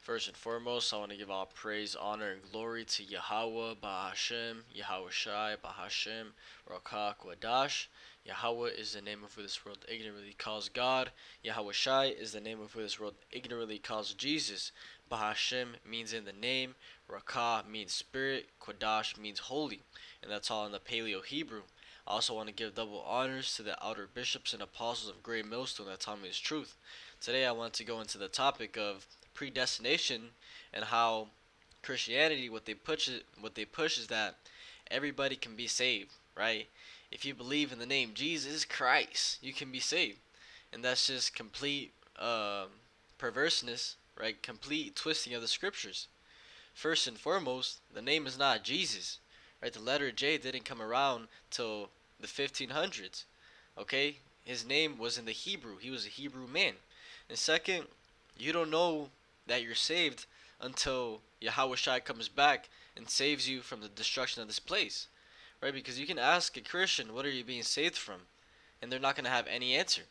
First and foremost, I want to give all praise, honor, and glory to Yahweh, Bahashem, Yahweh Shai, Bahashem, Rakah, Kwadash. Yahweh is the name of who this world ignorantly calls God. Yahweh Shai is the name of who this world ignorantly calls Jesus. Bahashem means in the name, Rakah means spirit, Kwadash means holy, and that's all in the Paleo Hebrew. I also want to give double honors to the outer bishops and apostles of Great Millstone that taught me this truth. Today I want to go into the topic of predestination and how Christianity what they push is that everybody can be saved, right? If you believe in the name Jesus Christ, you can be saved, and that's just complete perverseness, right? Complete twisting of the scriptures. First and foremost, the name is not Jesus, right? The letter J didn't come around till the 1500s. Okay, his name was in the Hebrew. He was a Hebrew man. And second, you don't know that you're saved until Yahweh Shai comes back and saves you from the destruction of this place, right? Because you can ask a Christian, what are you being saved from? And they're not going to have any answer,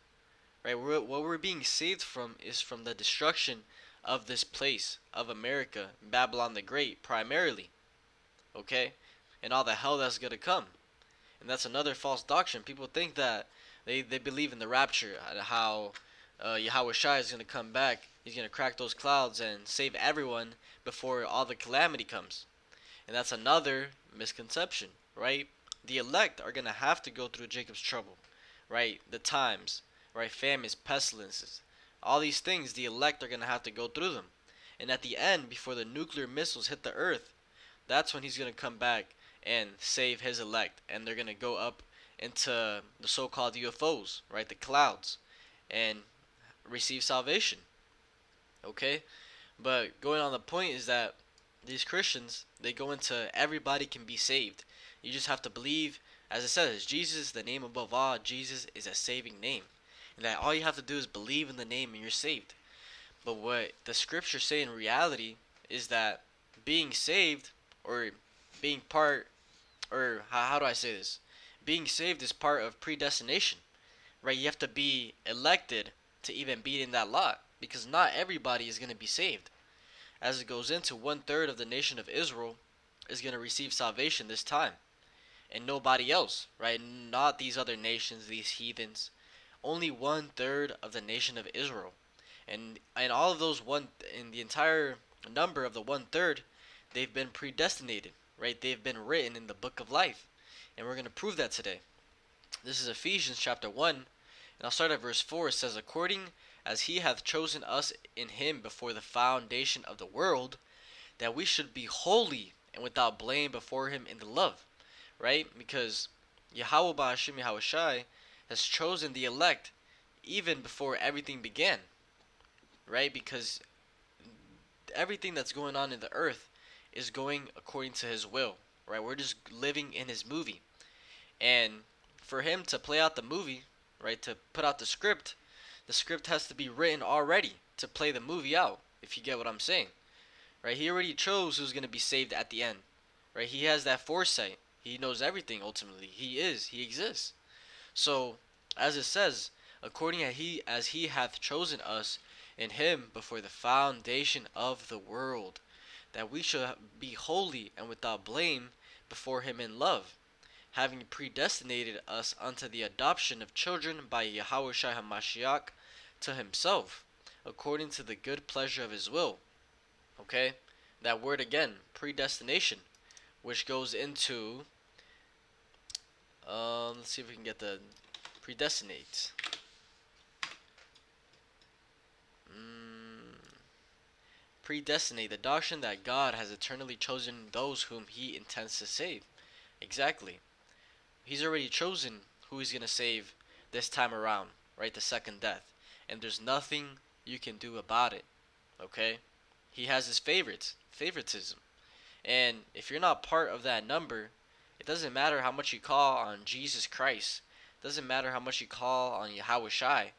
right? What we're being saved from is from the destruction of this place, of America, Babylon the Great, primarily, okay? And all the hell that's going to come. And that's another false doctrine. People think that they believe in the rapture, how Yahweh Shai is going to come back. He's going to crack those clouds and save everyone before all the calamity comes. And that's another misconception, right? The elect are going to have to go through Jacob's trouble, right? The times, right? Famines, pestilences. All these things, the elect are going to have to go through them. And at the end, before the nuclear missiles hit the earth, that's when he's going to come back and save his elect. And they're going to go up into the so-called UFOs, right? The clouds. And receive salvation. Okay? But going on the point is that these Christians, they go into everybody can be saved. You just have to believe, as it says, Jesus, the name above all. Jesus is a saving name. And that all you have to do is believe in the name and you're saved. But what the scriptures say in reality is that being saved, or being part, or how do I say this? Being saved is part of predestination, right? You have to be elected to even be in that lot, because not everybody is going to be saved. As it goes into, 1/3 of the nation of Israel is going to receive salvation this time, and nobody else, right? Not these other nations, these heathens. Only 1/3 of the nation of Israel, and all of those one in the entire number of the 1/3, they've been predestinated, right? They've been written in the book of life, and we're going to prove that today. This is Ephesians chapter 1, and I'll start at verse 4. It says, according as he hath chosen us in him before the foundation of the world, that we should be holy and without blame before him in the love. Right? Because Yahweh Ba'ashim Yahweh Shai has chosen the elect even before everything began. Right? Because everything that's going on in the earth is going according to his will. Right? We're just living in his movie. And for him to play out the movie, right, to put out the script has to be written already to play the movie out, if you get what I'm saying. Right? He already chose who's going to be saved at the end. Right? He has that foresight. He knows everything ultimately. He exists. So, as it says, according as he hath chosen us in him before the foundation of the world, that we should be holy and without blame before him in love, having predestinated us unto the adoption of children by Yahweh Shai HaMashiach to himself, according to the good pleasure of his will. Okay? That word again, predestination, which goes into, let's see if we can get the predestinate. Predestinate, the doctrine that God has eternally chosen those whom he intends to save. Exactly. He's already chosen who he's going to save this time around, right? The second death. And there's nothing you can do about it, okay? He has his favoritism. And if you're not part of that number, it doesn't matter how much you call on Jesus Christ. It doesn't matter how much you call on Yahweh Shai,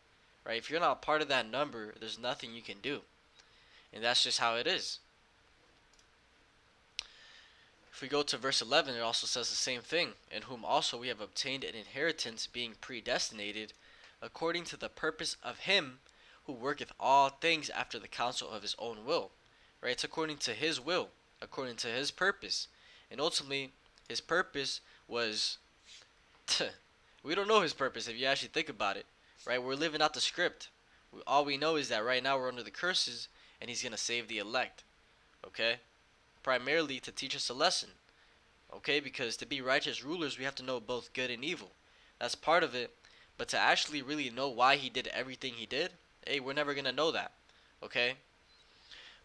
right? If you're not part of that number, there's nothing you can do. And that's just how it is. If we go to verse 11, it also says the same thing. In whom also we have obtained an inheritance, being predestinated, according to the purpose of him who worketh all things after the counsel of his own will. right? It's according to his will, according to his purpose. And ultimately, his purpose was we don't know his purpose if you actually think about it, right? We're living out the script. All we know is that right now we're under the curses and he's going to save the elect, okay? Primarily to teach us a lesson, okay? Because to be righteous rulers, we have to know both good and evil. That's part of it. But to actually really know why he did everything he did, hey, we're never going to know that, okay?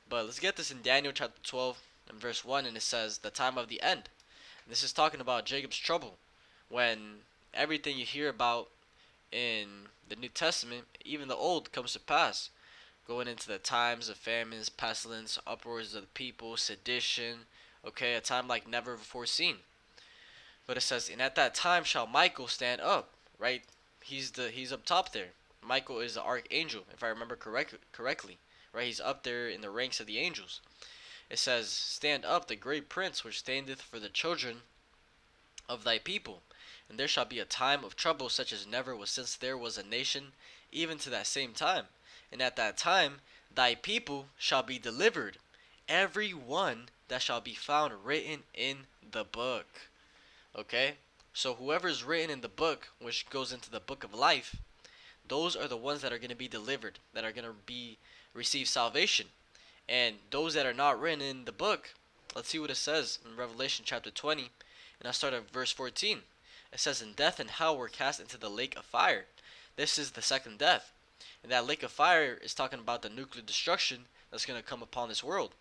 But let's get this in Daniel chapter 12 and verse 1, and it says, the time of the end. And this is talking about Jacob's trouble, when everything you hear about in the New Testament, even the Old, comes to pass. Going into the times of famines, pestilence, uproars of the people, sedition, okay, a time like never before seen. But it says, and at that time shall Michael stand up, right? He's up top there. Michael is the archangel, if I remember correctly, right? He's up there in the ranks of the angels. It says, stand up, the great prince which standeth for the children of thy people. And there shall be a time of trouble such as never was since there was a nation, even to that same time. And at that time thy people shall be delivered, every one that shall be found written in the book. Okay? So whoever's written in the book, which goes into the book of life, those are the ones that are going to be delivered, that are going to be receive salvation. And those that are not written in the book, let's see what it says in Revelation chapter 20. And I'll start at verse 14. It says, and death and hell were cast into the lake of fire. This is the second death. And that lake of fire is talking about the nuclear destruction that's going to come upon this world.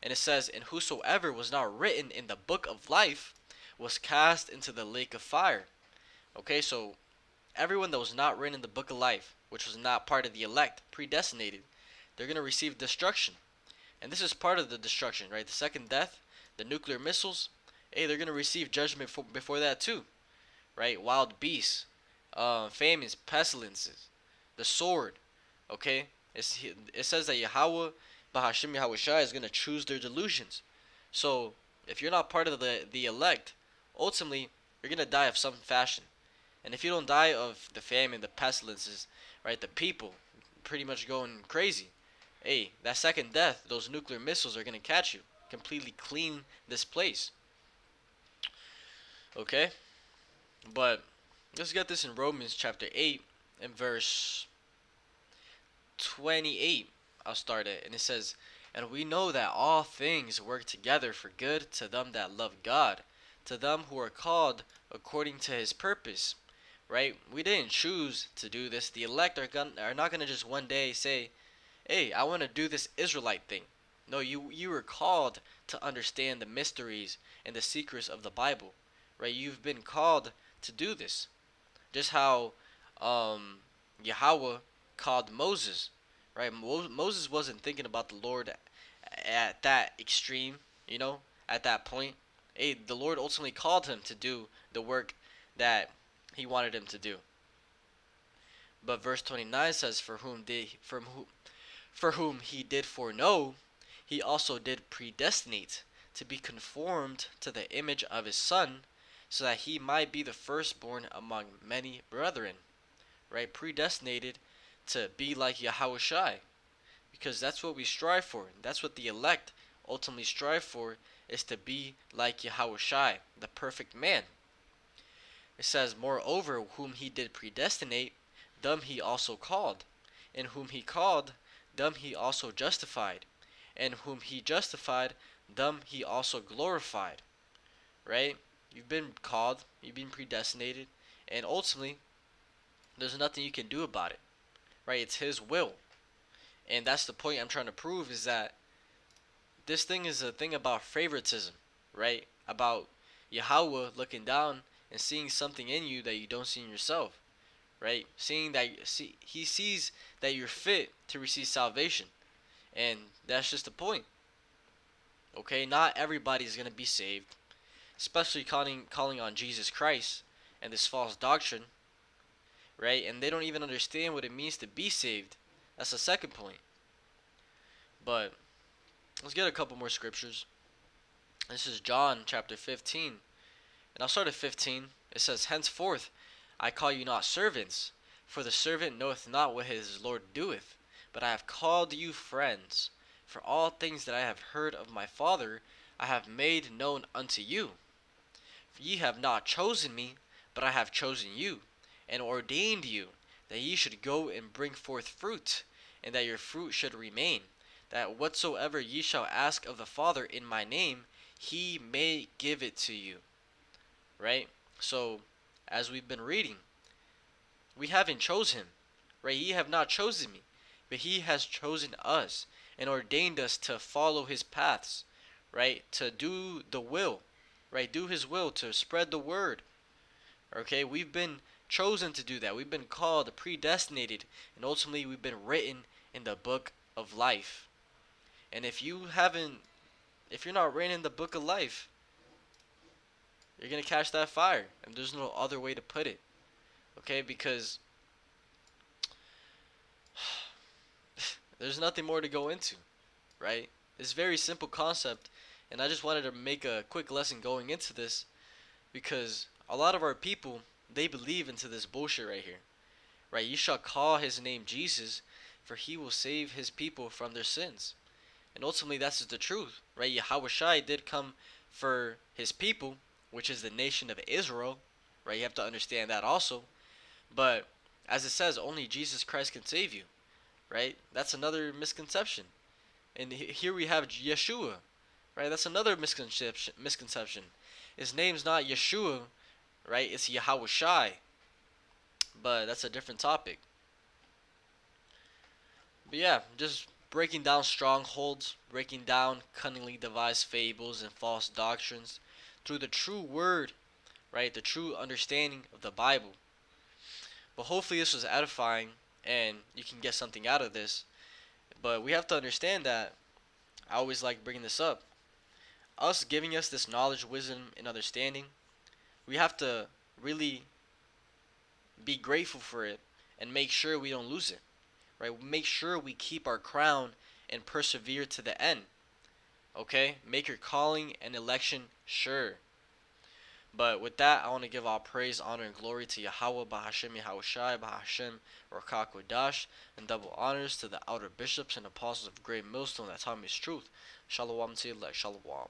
And it says, and whosoever was not written in the book of life was cast into the lake of fire. Okay, so everyone that was not written in the book of life, which was not part of the elect, predestinated, they're going to receive destruction. And this is part of the destruction, right? The second death, the nuclear missiles, hey, they're going to receive judgment before that too, right? Wild beasts, famines, pestilences, the sword, okay? It says that Yahweh, Bahashim Yahushua, is going to choose their delusions. So if you're not part of the elect, ultimately, you're going to die of some fashion. And if you don't die of the famine, the pestilences, right, the people pretty much going crazy, hey, that second death, those nuclear missiles are going to catch you, completely clean this place. Okay? But let's get this in Romans chapter 8 and verse 28. I'll start it. And it says, and we know that all things work together for good to them that love God, to them who are called according to his purpose. Right? We didn't choose to do this. The elect are not going to just one day say, hey, I want to do this Israelite thing. No, you were called to understand the mysteries and the secrets of the Bible. Right? You've been called to do this. Just how Yahweh called Moses. Right? Moses wasn't thinking about the Lord at that extreme, at that point. Hey, the Lord ultimately called him to do the work that he wanted him to do. But verse 29 says, for whom he did foreknow, he also did predestinate to be conformed to the image of his Son, so that he might be the firstborn among many brethren. Right? Predestinated to be like Yahushua. Because that's what we strive for. That's what the elect ultimately strive for, is to be like Yahushua, the perfect man. It says, moreover, whom he did predestinate, them he also called. And whom he called, them he also justified. And whom he justified, them he also glorified. Right? You've been called, you've been predestinated, and ultimately, there's nothing you can do about it. Right? It's his will. And that's the point I'm trying to prove, is that this thing is a thing about favoritism, right? About Yahweh looking down and seeing something in you that you don't see in yourself, right? He sees that you're fit to receive salvation, and that's just the point. Okay, not everybody is gonna be saved, especially calling on Jesus Christ and this false doctrine, right? And they don't even understand what it means to be saved. That's the second point. But let's get a couple more scriptures. This is John chapter 15. And I'll start at 15. It says, henceforth I call you not servants, for the servant knoweth not what his Lord doeth, but I have called you friends. For all things that I have heard of my Father, I have made known unto you. For ye have not chosen me, but I have chosen you, and ordained you, that ye should go and bring forth fruit, and that your fruit should remain, that whatsoever ye shall ask of the Father in my name, he may give it to you. Right? So, as we've been reading, we haven't chosen him. Right? Ye have not chosen me, but he has chosen us and ordained us to follow his paths, right? To do the will, right? Do his will, to spread the word. Okay? We've been chosen to do that. We've been called, predestinated, and ultimately we've been written in the book of life. And if you're not written in the book of life, you're going to catch that fire. And there's no other way to put it. Okay? Because there's nothing more to go into, right? It's a very simple concept, and I just wanted to make a quick lesson going into this because a lot of our people, they believe into this bullshit right here, right? You shall call his name Jesus, for he will save his people from their sins. And ultimately, that's the truth, right? Yahushua did come for his people, which is the nation of Israel, right? You have to understand that also. But as it says, only Jesus Christ can save you, right? That's another misconception. And here we have Yeshua, right? That's another misconception. His name's not Yeshua, right? It's Yahushai. But that's a different topic. But yeah, just breaking down strongholds, breaking down cunningly devised fables and false doctrines through the true word, right? The true understanding of the Bible. But hopefully this was edifying and you can get something out of this. But we have to understand that I always like bringing this up. Us giving us this knowledge, wisdom, and understanding, we have to really be grateful for it and make sure we don't lose it, right? Make sure we keep our crown and persevere to the end, okay? Make your calling and election sure. But with that, I want to give all praise, honor, and glory to Yahweh, Bahashem, Yahushai, Bahashem, Rakak Wadash, and double honors to the outer bishops and apostles of Great Millstone that taught me his truth. Shalom to you, like Shalom.